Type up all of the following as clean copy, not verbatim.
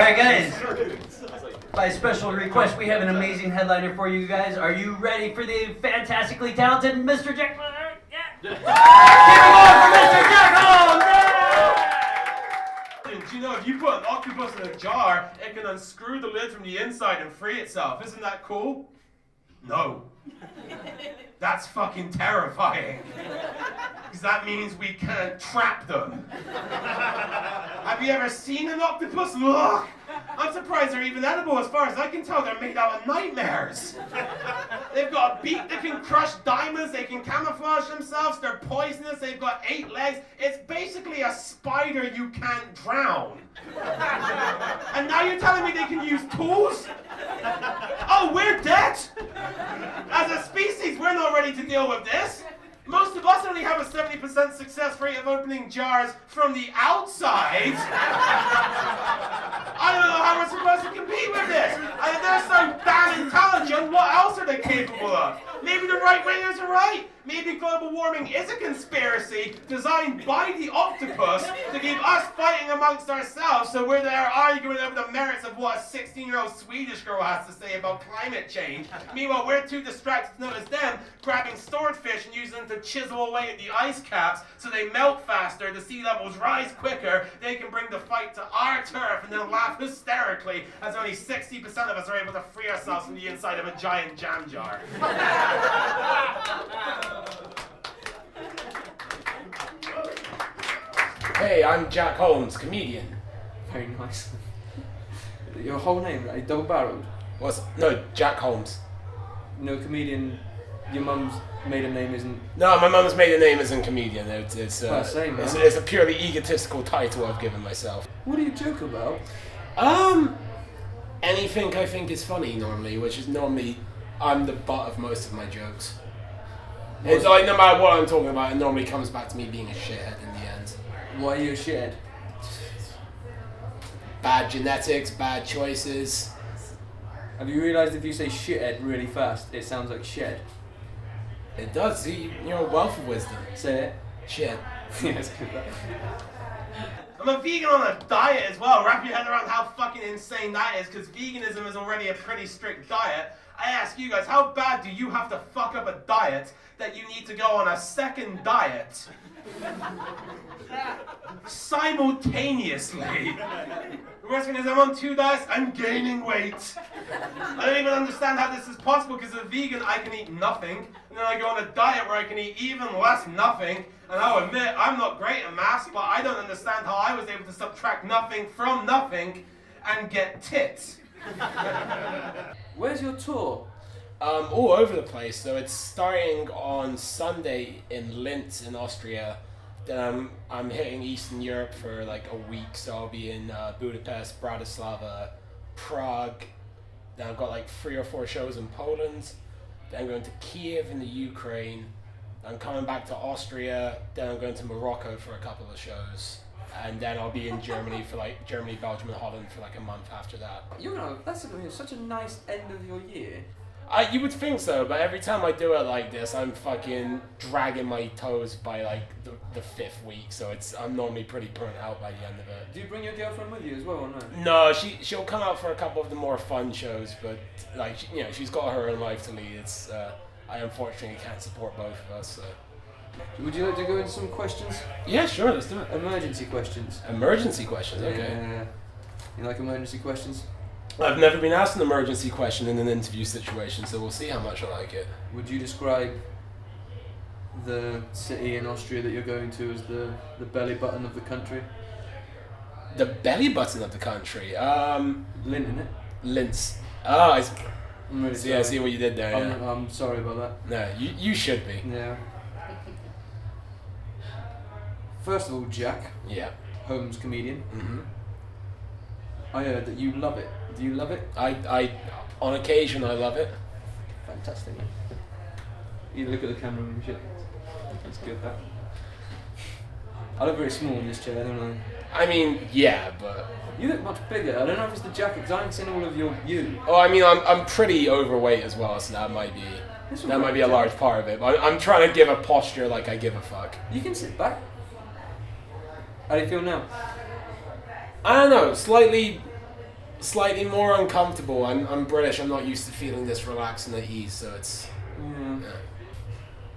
Alright guys, by special request we have an amazing headliner for you guys. Are you ready for the fantastically talented Mr. Jack? Yeah. Here we go for Mr. Jack Holmes! Do you know if you put an octopus in a jar, it can unscrew the lid from the inside and free itself? Isn't that cool? No. That's fucking terrifying. Because that means we can't trap them. Have you ever seen an octopus? Look! I'm surprised they're even edible. As far as I can tell, they're made out of nightmares. They've got a beak that can crush diamonds. They can camouflage themselves. They're poisonous. They've got 8 legs. It's basically a spider you can't drown. And now you're telling me they can use tools? Oh, we're dead! As a species, we're not ready to deal with this. Most of us only have a 70% success rate of opening jars from the outside. I don't know how we're supposed to compete with this. And if they're so damn intelligent, what else are they capable of? Maybe the right-wingers are right. Maybe global warming is a conspiracy designed by the octopus to keep us fighting amongst ourselves, so we're there arguing over the merits of what a 16-year-old Swedish girl has to say about climate change. Meanwhile, we're too distracted to notice them grabbing stored fish and using them to chisel away at the ice caps so they melt faster, the sea levels rise quicker, they can bring the fight to our turf and then laugh hysterically as only 60% of us are able to free ourselves from the inside of a giant jam jar. Hey, I'm Jack Holmes, comedian. Very nice. Your whole name, right? Double-barreled? No, Jack Holmes. No comedian. Your mum's maiden name isn't. No, my mum's maiden name isn't comedian. It's a purely egotistical title I've given myself. What do you joke about? Anything I think is funny normally, which is normally I'm the butt of most of my jokes. It's like no matter what I'm talking about, it normally comes back to me being a shithead in the end. Why are you a shithead? Bad genetics, bad choices. Have you realised if you say shithead really fast, it sounds like shed? It does. See, you're a wealth of wisdom. Say it. Shit. Yeah, it's good. I'm a vegan on a diet as well. Wrap your head around how fucking insane that is, because veganism is already a pretty strict diet. I ask you guys, how bad do you have to fuck up a diet that you need to go on a second diet? Simultaneously. The worst thing is I'm on 2 diets, I'm gaining weight. I don't even understand how this is possible, because as a vegan I can eat nothing, and then I go on a diet where I can eat even less nothing, and I'll admit I'm not great at maths, but I don't understand how I was able to subtract nothing from nothing and get tits. Where's your tour? All over the place. So it's starting on Sunday in Linz in Austria. Then I'm hitting Eastern Europe for like a week. So I'll be in Budapest, Bratislava, Prague. Then I've got like 3 or 4 shows in Poland. Then I'm going to Kiev in the Ukraine. I'm coming back to Austria. Then I'm going to Morocco for a couple of shows. And then I'll be in Germany for like Germany, Belgium, and Holland for like a month after that. You know, that's such a nice end of your year. You would think so, but every time I do it like this, I'm fucking dragging my toes by like the 5th week, so I'm normally pretty burnt out by the end of it. Do you bring your girlfriend with you as well, or no? No, she'll come out for a couple of the more fun shows, but like she's got her own life to lead. I unfortunately can't support both of us. So. Would you like to go into some questions? Yeah, sure, let's do it. Emergency questions. Emergency questions, okay. Yeah. You like emergency questions? I've never been asked an emergency question in an interview situation, so we'll see how much I like it. Would you describe the city in Austria that you're going to as the belly button of the country? The belly button of the country? Linz, innit? Linz. Oh, I'm really I see what you did there, yeah. I'm sorry about that. No, you should be. Yeah. First of all, Jack. Yeah. Holmes, comedian. Mm-hmm. I heard that you love it. Do you love it? I on occasion I love it. Fantastic, man. You look at the camera and shit. That's good, that. I look very small in this chair, don't I? I mean, yeah, but... You look much bigger. I don't know if it's the jacket, because I haven't seen all of you. Oh, I mean, I'm pretty overweight as well, so that might be a large part of it. But I'm trying to give a posture like I give a fuck. You can sit back. How do you feel now? I don't know, slightly slightly more uncomfortable. I'm British. I'm not used to feeling this relaxed and at ease, so it's. Yeah.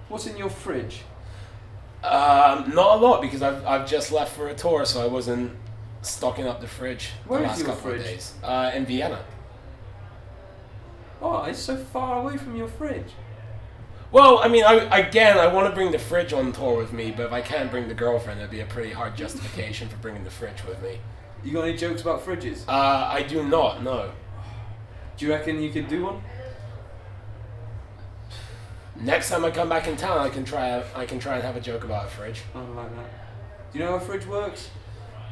What's in your fridge? Not a lot because I've just left for a tour, so I wasn't stocking up the fridge Where the is last your couple fridge? of days. In Vienna. Oh, it's so far away from your fridge. Well, I mean, I want to bring the fridge on tour with me, but if I can't bring the girlfriend, it'd be a pretty hard justification for bringing the fridge with me. You got any jokes about fridges? I do not, no. Do you reckon you could do one? Next time I come back in town, I can try and have a joke about a fridge. I don't like that. Do you know how a fridge works?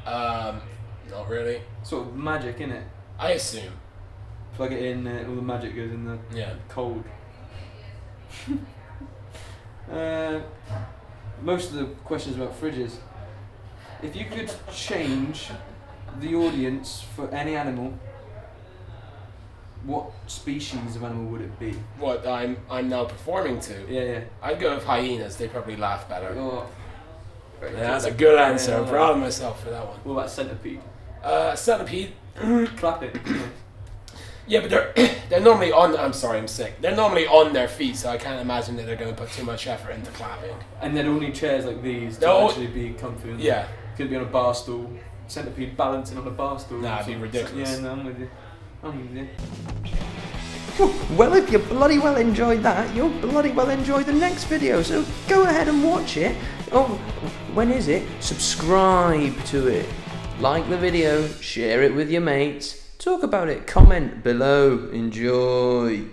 Not really. Sort of magic, innit? I assume. Plug it in, all the magic goes in the Yeah. cold. Most of the questions about fridges. If you could change the audience for any animal, what species of animal would it be? What I'm now performing to. Yeah. I'd go with hyenas. They probably laugh better. Oh, Yeah, that's a good answer. Yeah, I'm proud of myself for that one. What about centipede? Centipede. Clap it. Yeah, but they're normally on. I'm sorry, I'm sick. They're normally on their feet, so I can't imagine that they're going to put too much effort into clapping. And they'd all need chairs like these to No. actually be comfy. wouldn't Yeah. they? Could be on a bar stool. Centipede balancing on a bar stool. Nah, it'd be ridiculous. Yeah, no, I'm with you. Well, if you bloody well enjoyed that, you'll bloody well enjoy the next video, so go ahead and watch it. Oh, when is it? Subscribe to it. Like the video, share it with your mates, talk about it, comment below, enjoy.